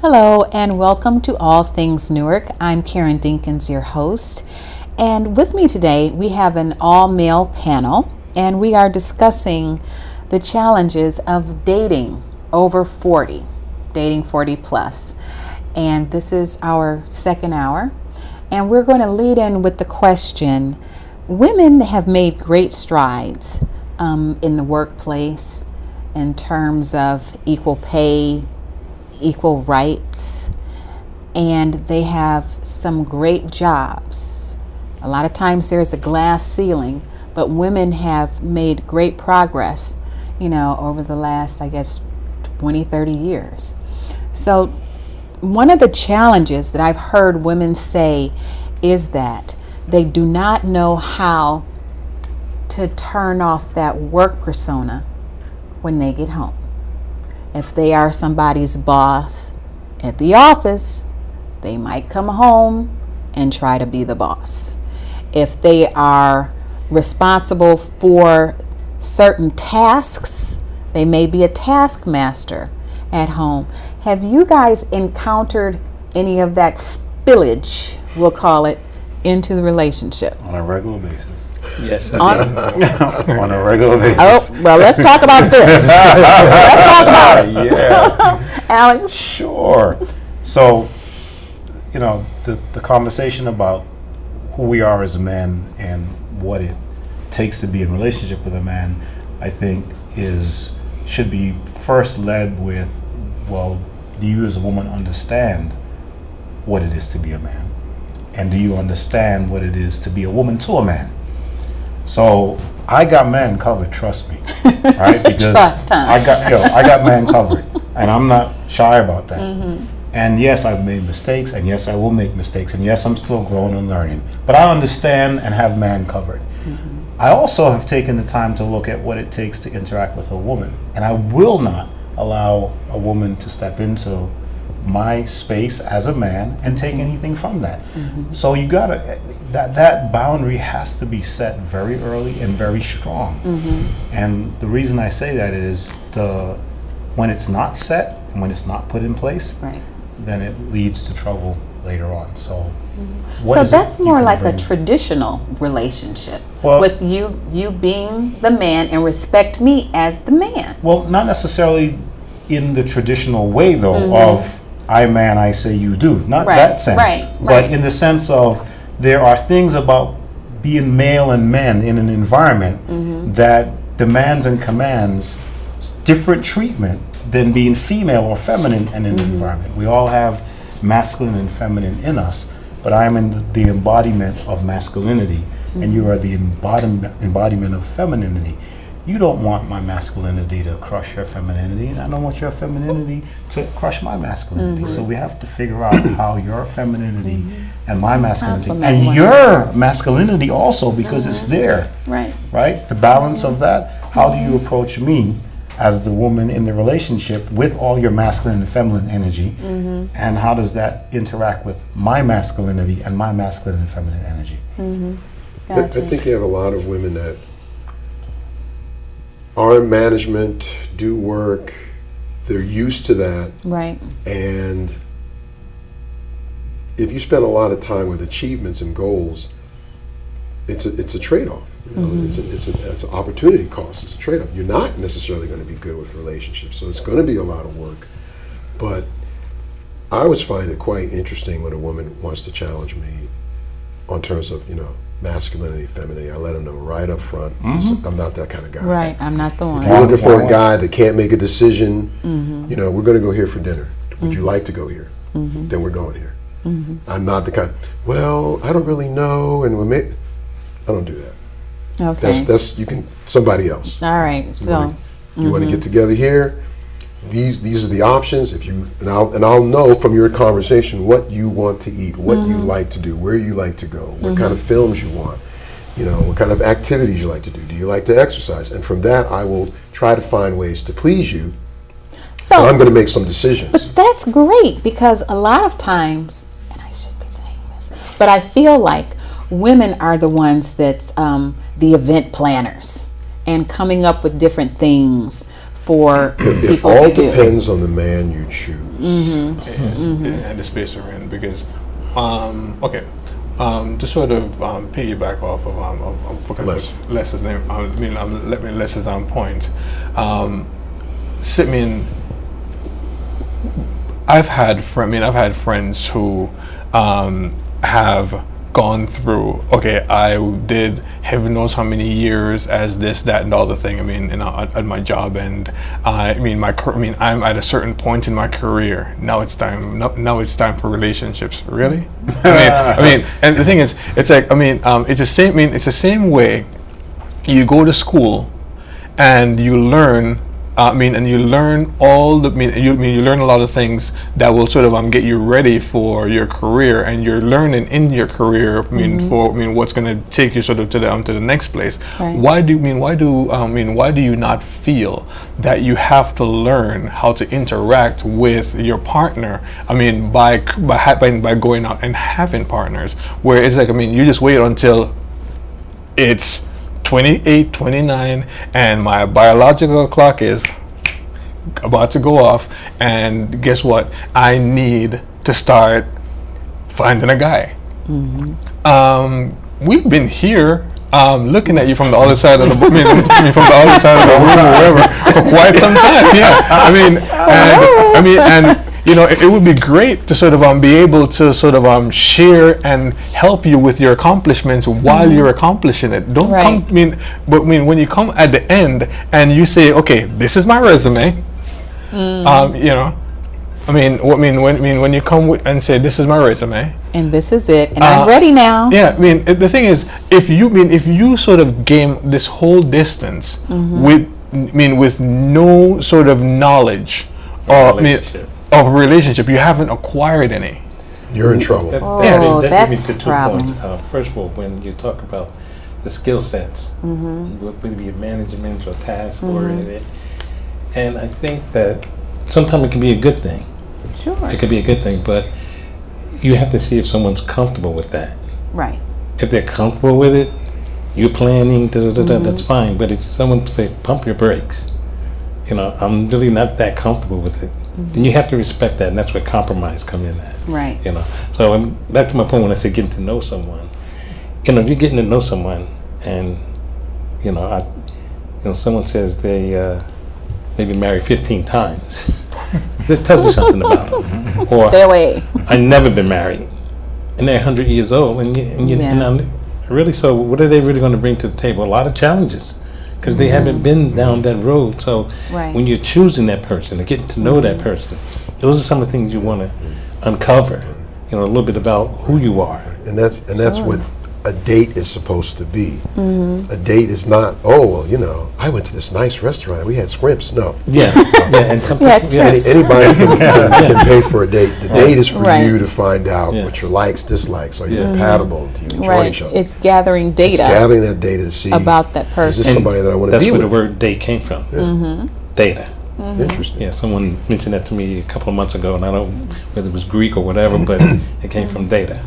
Hello and welcome to All Things Newark. I'm Karen Dinkins, your host. And with me today, we have an all-male panel, and we are discussing the challenges of dating over 40, dating 40 plus. And this is our second hour. And we're going to lead in with the question, women have made great strides in the workplace in terms of equal pay, equal rights, and they have some great jobs. A lot of times there's a glass ceiling, but women have made great progress, over the last, 20, 30 years. So one of the challenges that I've heard women say is that they do not know how to turn off that work persona when they get home. If they are somebody's boss at the office, they might come home and try to be the boss. If they are responsible for certain tasks, they may be a taskmaster at home. Have you guys encountered any of that spillage, we'll call it, into the relationship? On a regular basis. Yes. On a regular basis. Oh, well, let's talk about this. Let's talk about it. Yeah. Alex? Sure. So, the conversation about who we are as men and what it takes to be in relationship with a man, I think should be first led with, well, do you as a woman understand what it is to be a man? And do you understand what it is to be a woman to a man? So I got men covered, trust me, right? Because Trust, huh? I got men covered, and I'm not shy about that. Mm-hmm. And yes, I've made mistakes, and yes, I will make mistakes, and yes, I'm still growing and learning. But I understand and have man covered. Mm-hmm. I also have taken the time to look at what it takes to interact with a woman, and I will not allow a woman to step into my space as a man and take anything from that. Mm-hmm. So you gotta, that boundary has to be set very early and very strong. Mm-hmm. And the reason I say that is when it's not set and when it's not put in place, right, then it leads to trouble later on. So so that's more like a traditional relationship, with you being the man and respect me as the man. Well, not necessarily in the traditional way though, mm-hmm, of I man, I say you do. Not right, that sense. Right, but in the sense of there are things about being male and men in an environment, mm-hmm, that demands and commands different treatment than being female or feminine in an, mm-hmm, environment. We all have masculine and feminine in us, but I am in the embodiment of masculinity, mm-hmm, and you are the embodiment of femininity. You don't want my masculinity to crush your femininity, and I don't want your femininity to crush my masculinity. Mm-hmm. So we have to figure out how your femininity, mm-hmm, and my masculinity, and your masculinity also, because, mm-hmm, it's there. Right? The balance, mm-hmm, of that. How do you approach me as the woman in the relationship with all your masculine and feminine energy, mm-hmm, and how does that interact with my masculinity and my masculine and feminine energy? Mm-hmm. Gotcha. I think you have a lot of women that are in management, do work, they're used to that. Right. And if you spend a lot of time with achievements and goals, it's a trade-off. Mm-hmm. It's an opportunity cost. It's a trade-off. You're not necessarily going to be good with relationships, so it's going to be a lot of work. But I always find it quite interesting when a woman wants to challenge me on terms of, masculinity, femininity. I let them know right up front, mm-hmm, I'm not that kind of guy. Right, I'm not the one. If you're looking for a guy that can't make a decision, mm-hmm, we're going to go here for dinner. Would, mm-hmm, you like to go here? Mm-hmm. Then we're going here. Mm-hmm. I'm not the kind, well, I don't really know, and I don't do that. Okay. That's somebody else. All right, so. You want to get together here, these are the options. I'll know from your conversation what you want to eat, what, mm-hmm, you like to do, where you like to go, what, mm-hmm, kind of films you want, what kind of activities you like to do. Do you like to exercise? And from that, I will try to find ways to please you. So I'm going to make some decisions. But that's great, because a lot of times, and I should be saying this, but I feel like women are the ones that's the event planners and coming up with different things for It people all to do. depends on the man you choose. And the space we're in, because to sort of piggyback off of Les's name, Les's point. I've had friends who have gone through. Okay, I did heaven knows how many years as this, that, and all the thing. At my job, and I'm at a certain point in my career. Now it's time. Now it's time for relationships. Really? And the thing is, it's like it's the same. It's the same way. You go to school, and you learn. And you learn you learn a lot of things that will sort of get you ready for your career, and you're learning in your career. What's going to take you sort of to the next place. Right. Why do you not feel that you have to learn how to interact with your partner? By going out and having partners, where it's like you just wait until it's 28, 29, and my biological clock is about to go off, and guess what? I need to start finding a guy. We've been here looking at you from the other side of the from the other side of the room or wherever for quite some time. It would be great to sort of be able to sort of share and help you with your accomplishments while you're accomplishing it. Don't come. When you come at the end and you say, okay, this is my resume. When you come and say, this is my resume, and this is it, and I'm ready now. Yeah, the thing is, if you sort of gain this whole distance with no sort of knowledge of a relationship, you haven't acquired any. You're in trouble. That gives me to 2 points. First of all, when you talk about the skill sets, whether it be management or task oriented, and I think that sometimes it can be a good thing. Sure. It could be a good thing, but you have to see if someone's comfortable with that. Right. If they're comfortable with it, you're planning, that's fine. But if someone say, pump your brakes, I'm really not that comfortable with it, then you have to respect that, and that's where compromise come in at. Right. So back to my point when I say getting to know someone. If you're getting to know someone, and someone says they've been married 15 times, that tells you something about them. Or stay away. I've never been married, and they're 100 years old, and really. So what are they really going to bring to the table? A lot of challenges. Because they haven't been down that road. So when you're choosing that person and getting to know that person, those are some of the things you want to uncover. A little bit about who you are. And that's what a date is supposed to be. A date is not, I went to this nice restaurant and we had scrimps. No. And anybody can pay for a date. The date is for you to find out what your likes, dislikes. Are you compatible? Do you enjoy each other? It's gathering data. It's gathering that data to see about that person. Is this somebody that I want to be with? That's where the word date came from. Data. Interesting. Yeah, someone mentioned that to me a couple of months ago, and I don't know whether it was Greek or whatever, but it came from data.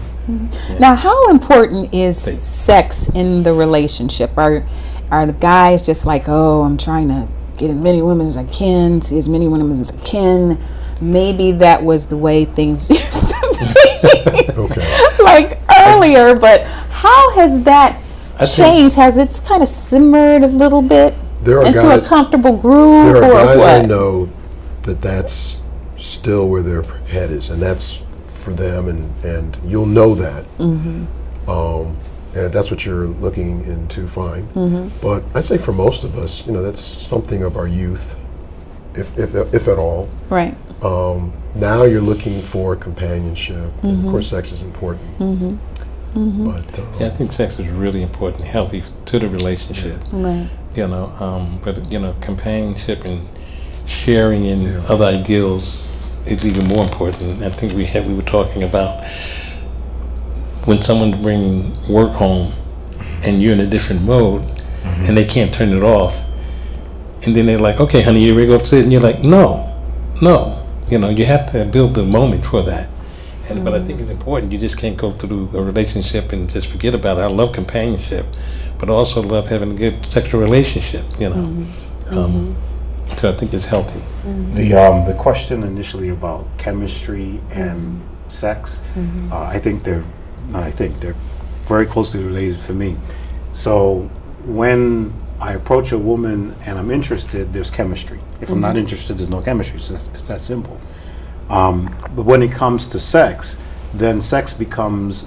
Now, how important is sex in the relationship? Are the guys just like, I'm trying to get as many women as I can, see as many women as I can? Maybe that was the way things used to be, like earlier. But how has that changed? Has it kind of simmered a little bit into a comfortable groove? There are guys what? I know that's still where their head is, and that's for them, and you'll know that. And that's what you're looking into, fine. But I say for most of us, that's something of our youth, if at all. Right. Now you're looking for companionship, and of course sex is important. But I think sex is really important, healthy to the relationship. Right. But companionship and sharing in other ideals is even more important. I think we were talking about when someone brings work home and you're in a different mode and they can't turn it off, and then they're like, okay, honey, you ready to go upstairs? And you're like, no. You have to build the moment for that. But I think it's important. You just can't go through a relationship and just forget about it. I love companionship, but I also love having a good sexual relationship. So I think it's healthy. The question initially about chemistry and sex, they're very closely related for me. So when I approach a woman and I'm interested, there's chemistry. If I'm not interested, there's no chemistry. It's that simple. But when it comes to sex, then sex becomes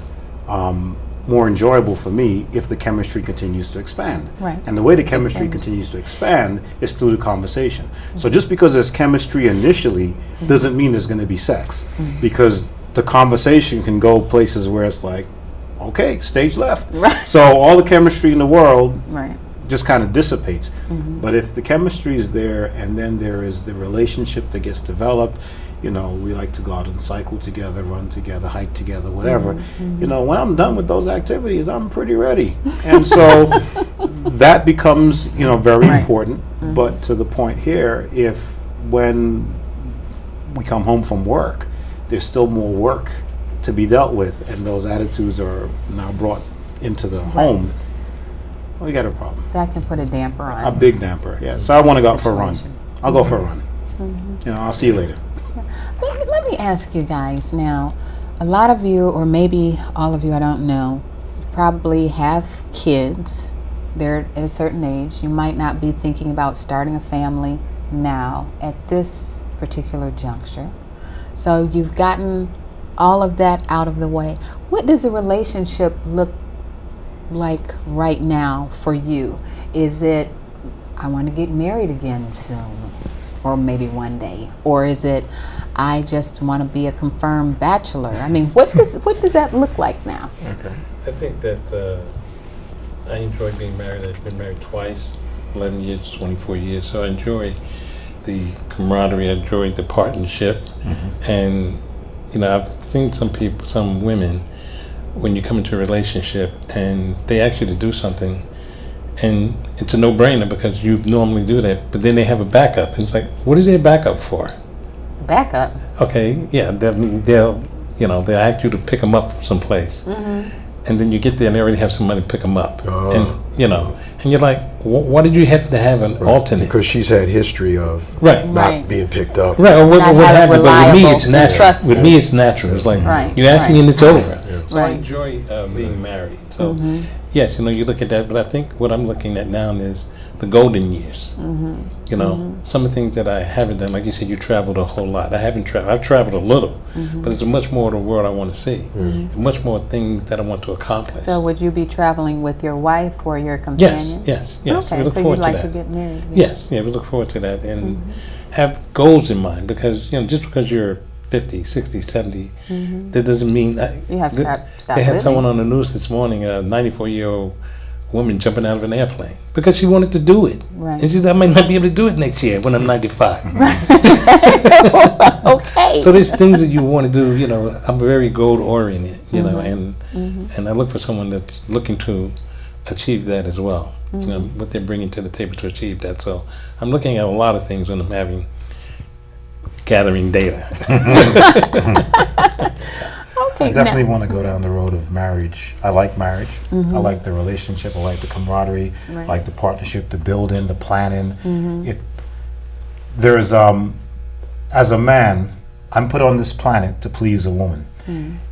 more enjoyable for me if the chemistry continues to expand. Right. And the way the chemistry continues to expand is through the conversation. So just because there's chemistry initially doesn't mean there's going to be sex, because the conversation can go places where it's like, okay, stage left. Right. So all the chemistry in the world Right. just kind of dissipates. But if the chemistry is there and then there is the relationship that gets developed, you know, we like to go out and cycle together, run together, hike together, whatever. You know, when I'm done with those activities, I'm pretty ready. And so that becomes, you know, very important. But to the point here, if when we come home from work, there's still more work to be dealt with, and those attitudes are now brought into the home, well, we got a problem. That can put a damper on A big damper, yeah. So I want to go out for a run. Situation. I'll go for a run. You know, I'll see you later. Let me ask you guys now, a lot of you, or maybe all of you, I don't know, probably have kids. They're at a certain age. You might not be thinking about starting a family now at this particular juncture. So you've gotten all of that out of the way. What does a relationship look like right now for you? Is it, I want to get married again soon, or maybe one day? Or is it, I just want to be a confirmed bachelor? I mean, what does that look like now? Okay. I think that I enjoy being married. I've been married twice, 11 years, 24 years. So I enjoy the camaraderie. I enjoy the partnership. And, you know, I've seen some people, some women, when you come into a relationship and they ask you to do something, and it's a no-brainer because you normally do that, but then they have a backup. And it's like, what is their backup for? Backup. Okay, yeah, they'll ask you to pick them up from someplace. And then you get there and they already have somebody to pick them up. And, you know, and you're like, why did you have to have an alternate? Because she's had history of not being picked up. Right, or what happened, but with me it's natural. trusted. With me it's natural. It's like, you ask me and it's over. So I enjoy being married. So, yes, you know, you look at that, but I think what I'm looking at now is the golden years. You know, some of the things that I haven't done, like you said, you traveled a whole lot. I haven't traveled. I've traveled a little, but there's much more of the world I want to see. Much more things that I want to accomplish. So would you be traveling with your wife or your companion? Yes. Okay, we look so forward you'd like to to that. get married again? Yes, we look forward to that and have goals in mind, because, you know, just because you're 50, 60, 70, that doesn't mean that You have to stop they had living. someone on the news this morning, a 94-year-old woman jumping out of an airplane because she wanted to do it. Right. And she said, I might not be able to do it next year when I'm 95. Okay. So there's things that you want to do, you know. I'm very goal oriented, you know, and I look for someone that's looking to achieve that as well. You know, what they're bringing to the table to achieve that. So I'm looking at a lot of things when I'm gathering data. Okay. I definitely want to go down the road of marriage. I like marriage. I like the relationship. I like the camaraderie. I like the partnership, the building, the planning. There's as a man, I'm put on this planet to please a woman.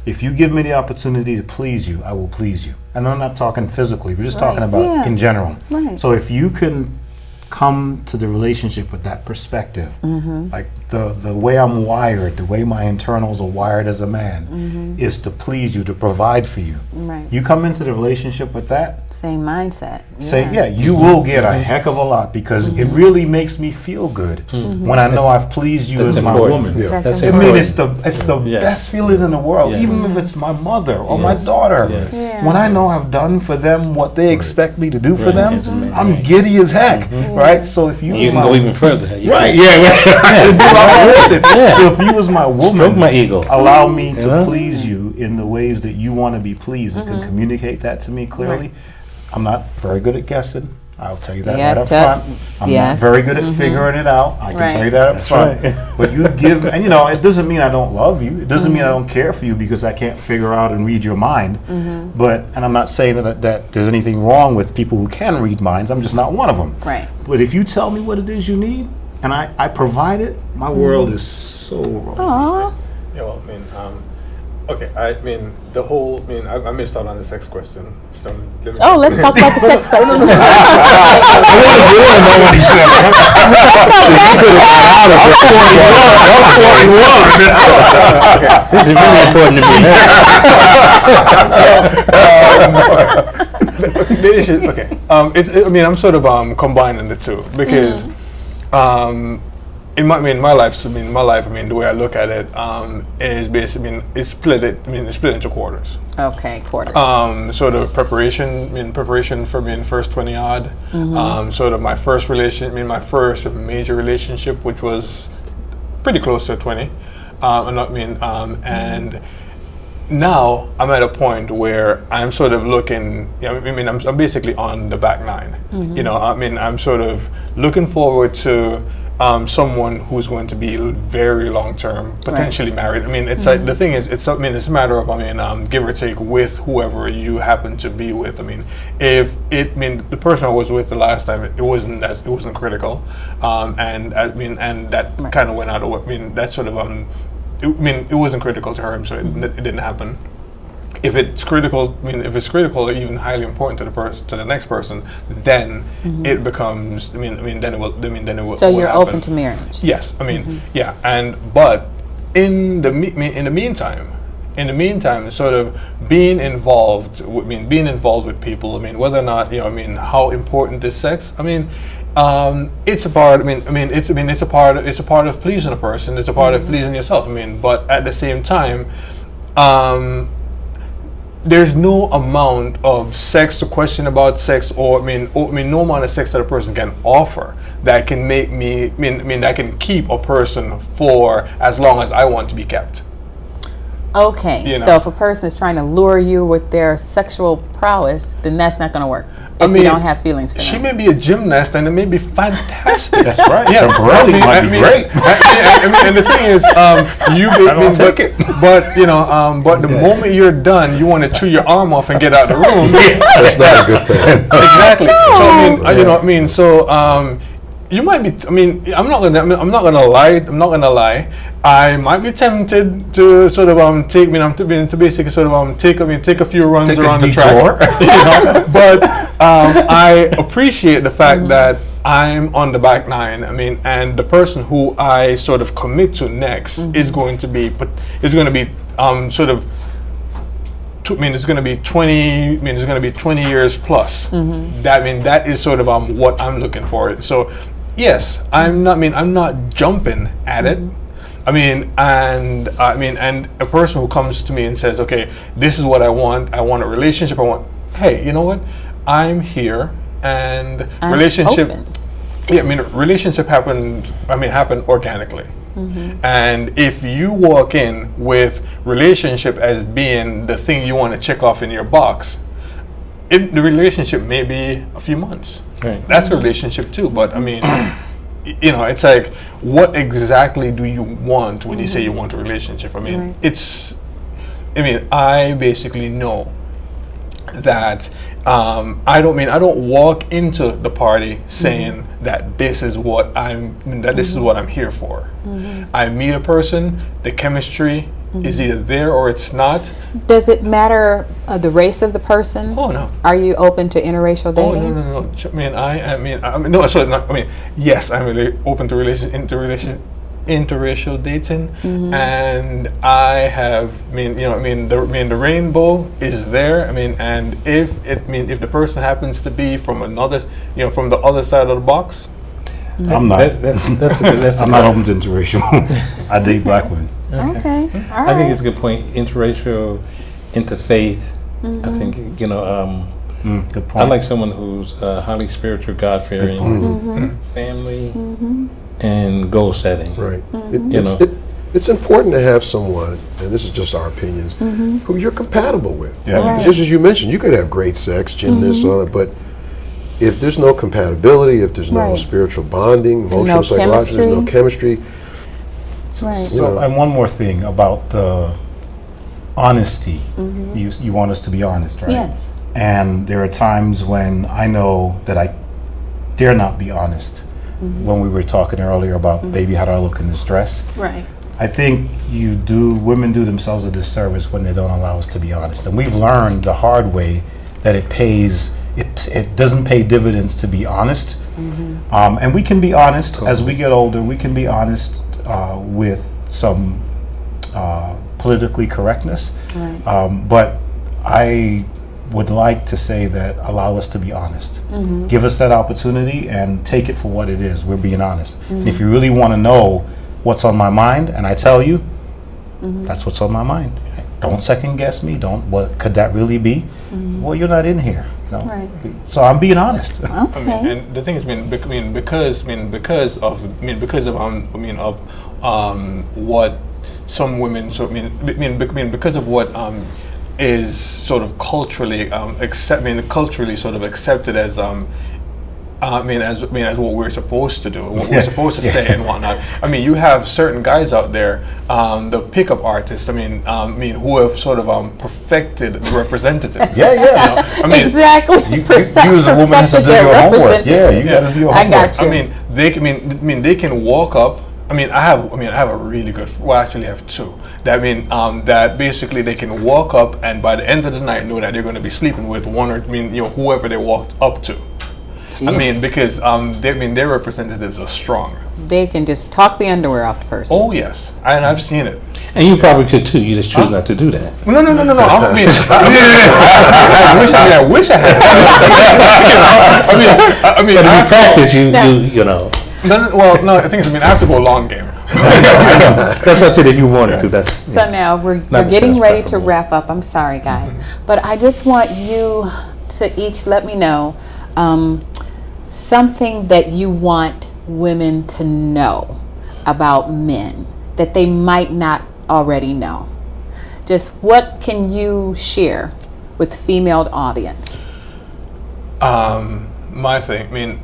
If you give me the opportunity to please you, I will please you. And I'm not talking physically. We're just talking about in general. Right. So if you can come to the relationship with that perspective, like the way I'm wired, the way my internals are wired as a man, is to please you, to provide for you. Right. You come into the relationship with that, Same mindset. you will get a heck of a lot, because it really makes me feel good when I know I've pleased you That's as my important. woman. Yeah. That's I important. mean, it's the best feeling in the world, Yes. even if it's my mother or my daughter. Yes. Yeah. When I know I've done for them what they expect me to do for Right. them, It's amazing. I'm giddy as heck, right? So if you You was can my- go even further. You right, can yeah, do what I wanted. So if you was my woman, stroke my ego. allow me to Yeah. please you in the ways that you want to be pleased, and can communicate that to me clearly. I'm not very good at guessing. I'll tell you that Yeah, right up tough. front. I'm Yes. not very good at figuring it out. I can Right. tell you that up front. right. But you give, and you know, it doesn't mean I don't love you. It doesn't mean I don't care for you because I can't figure out and read your mind. But, and I'm not saying that there's anything wrong with people who can read minds. I'm just not one of them. Right. But if you tell me what it is you need, and I provide it, my world is so rosy. Aww. Yeah, well, I mean, okay, I mean, the whole, I mean, I missed out on the sex question. So let me Let's talk about the sex question. I want to know what he said. This is really important to me. The issue, okay, I mean, I'm sort of combining the two because in my life, the way I look at it is basically, it's split into quarters. Okay, quarters. Sort of preparation for being first 20 odd. Sort of my first my first major relationship, which was pretty close to 20. And now I'm at a point where I'm sort of looking. I'm basically on the back nine. I'm sort of looking forward to someone who's going to be very long term, potentially married. I mean, it's like the thing is, it's a matter of give or take with whoever you happen to be with. I mean, the person I was with the last time, it wasn't critical, and that kind of went out of what. I mean, that sort of it wasn't critical to her, so it didn't happen. If it's critical, or even highly important to the next person, then it becomes. Then it will. So you're happen. open to marriage. Yes, yeah, but in the meantime, sort of being involved with people. Whether or not how important is sex. It's a part. It's a part of pleasing a person. It's a part of pleasing yourself. But at the same time, there's no amount of sex to question about sex, or no amount of sex that a person can offer that can make me. That can keep a person for as long as I want to be kept. Okay, so if a person is trying to lure you with their sexual prowess, then that's not going to work. If you don't have feelings for them. She may be a gymnast, and it may be fantastic. That's right. Yeah, temporarily might be great. And the thing is, take it. But the moment you're done, you want to chew your arm off and get out of the room. That's not a good thing. Exactly. So you might be. I'm not gonna lie. I might be tempted to sort of take a few runs around the track. But I appreciate the fact that I'm on the back nine. And the person who I sort of commit to next is going to be sort of. It's going to be 20. It's going to be 20 years plus. That is sort of what I'm looking for. So, yes, I'm not jumping at it. And a person who comes to me and says, "Okay, this is what I want. I want a relationship. Hey, you know what? I'm here, and relationship. Open. Yeah, relationship happened organically. And if you walk in with relationship as being the thing you want to check off in your box, the relationship may be a few months. Right. That's a relationship too. But it's like, what exactly do you want when you say you want a relationship? I basically know that I don't walk into the party saying that this is what I'm here for. I meet a person, the chemistry is either there or it's not. Does it matter the race of the person? Oh no. Are you open to interracial dating? Oh no. Yes, I'm really open to interracial dating, and I have, the rainbow is there. And if the person happens to be from from the other side of the box, I'm not. I'm not open to interracial. I date black women. Okay. All right. I think it's a good point. Interracial, interfaith. I think good point. I like someone who's highly spiritual, God-fearing, family, and goal setting. Right. It's important to have someone, and this is just our opinions, who you're compatible with. Yeah. Right. Just as you mentioned, you could have great sex, gymnasts, all that, but if there's no compatibility, if there's no spiritual bonding, emotional, psychological, there's no chemistry. Right. So, and one more thing about the honesty. You want us to be honest, right? Yes. And there are times when I know that I dare not be honest when we were talking earlier about, baby, how do I look in this dress? Right. I think women do themselves a disservice when they don't allow us to be honest. And we've learned the hard way that it doesn't pay dividends to be honest. And we can be honest as we get older. We can be honest with some politically correctness. Right. But I would like to say that allow us to be honest. Give us that opportunity and take it for what it is. We're being honest. And if you really want to know what's on my mind, and I tell you, that's what's on my mind. Don't second guess me. What could that really be? Well, you're not in here. Right. So I'm being honest. Okay. And the thing is, because of what some women, because of what is sort of culturally culturally sort of accepted as as what we're supposed to do, what we're supposed to say and whatnot. I mean, you have certain guys out there, the pickup artists. Who have sort of perfected the representative. Yeah. I mean, exactly. You as a woman has to do your homework. Yeah, you got to do your homework. I got you. They can walk up. I have a really good. Well, actually, I have two. That basically they can walk up and by the end of the night know that they're going to be sleeping with one or whoever they walked up to. Jeez. Because their representatives are strong. They can just talk the underwear off the person. Oh yes, and I've seen it. And you probably could too. You just choose not to do that. No. I wish I had. But if you practice, you know. No. I think I have to go long game. That's what I said. If you wanted to, that's. So now we're getting ready to wrap up. I'm sorry, guys, but I just want you to each let me know something that you want women to know about men that they might not already know. Just what can you share with female audience? My thing.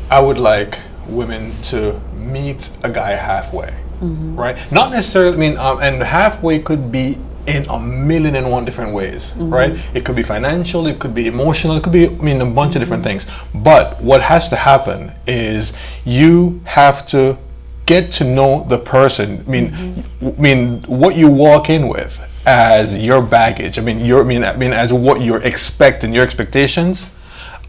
I would like women to meet a guy halfway, right? Not necessarily. And halfway could be in a million and one different ways, right? It could be financial, it could be emotional, it could be a bunch of different things. But what has to happen is you have to get to know the person. What you walk in with as your baggage. As what you're expecting, your expectations.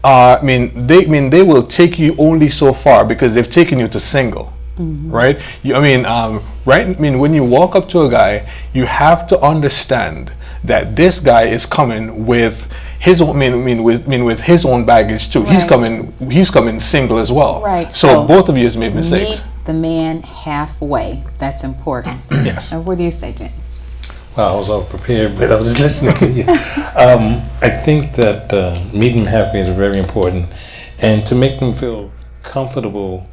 They will take you only so far because they've taken you to single. Right? When you walk up to a guy, you have to understand that this guy is coming with his own, with his own baggage too. Right. He's coming single as well. Right. So both of you has made mistakes. Meet the man halfway. That's important. Yes. And what do you say, James? Well, I was all prepared, but I was just listening to you. I think that meeting halfway is very important, and to make them feel comfortable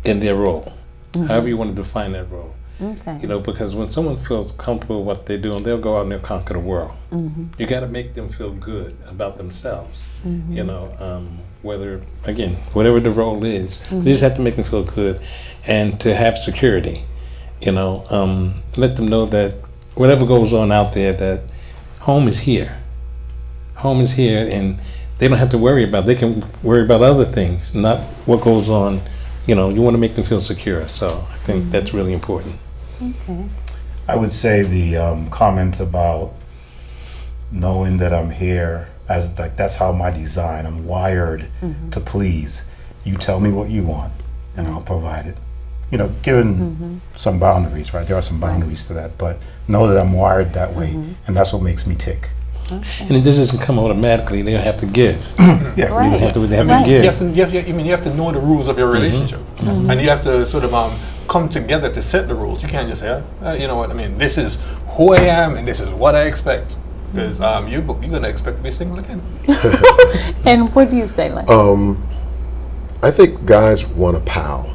in their role, however you want to define that role. Okay. Because when someone feels comfortable with what they're doing, they'll go out and they'll conquer the world. You got to make them feel good about themselves. Whatever the role is, you just have to make them feel good, and to have security. Let them know that whatever goes on out there, that home is here. Home is here, and they don't have to worry about. They can worry about other things, not what goes on. You want to make them feel secure. So I think that's really important. Okay. I would say the comment about knowing that I'm here as that's how my design. I'm wired to please. You tell me what you want, and I'll provide it. Given some boundaries, right? There are some boundaries to that, but know that I'm wired that way, and that's what makes me tick. Okay. And it just doesn't come automatically. They have to give. Right. They have to Right. give. You have to know the rules of your relationship, and you have to sort of come together to set the rules. You can't just say, you know what? This is who I am, and this is what I expect. Because you're gonna expect to be single again. And what do you say, Les? I think guys want a pal.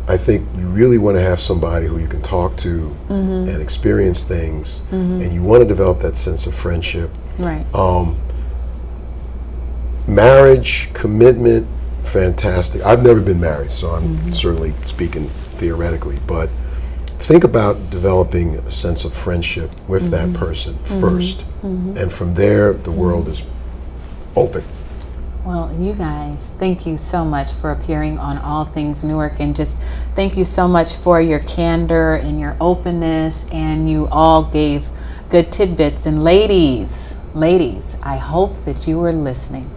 I think you really want to have somebody who you can talk to and experience things, and you want to develop that sense of friendship. Right. Marriage, commitment, fantastic. I've never been married, so I'm certainly speaking theoretically, but think about developing a sense of friendship with that person first, and from there the world is open. Well, you guys, thank you so much for appearing on All Things Newark, and just thank you so much for your candor and your openness, and you all gave good tidbits. And ladies, I hope that you were listening.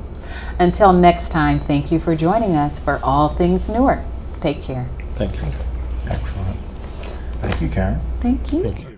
Until next time, thank you for joining us for All Things Newark. Take care. Thank you. Excellent. Thank you, Karen. Thank you. Thank you.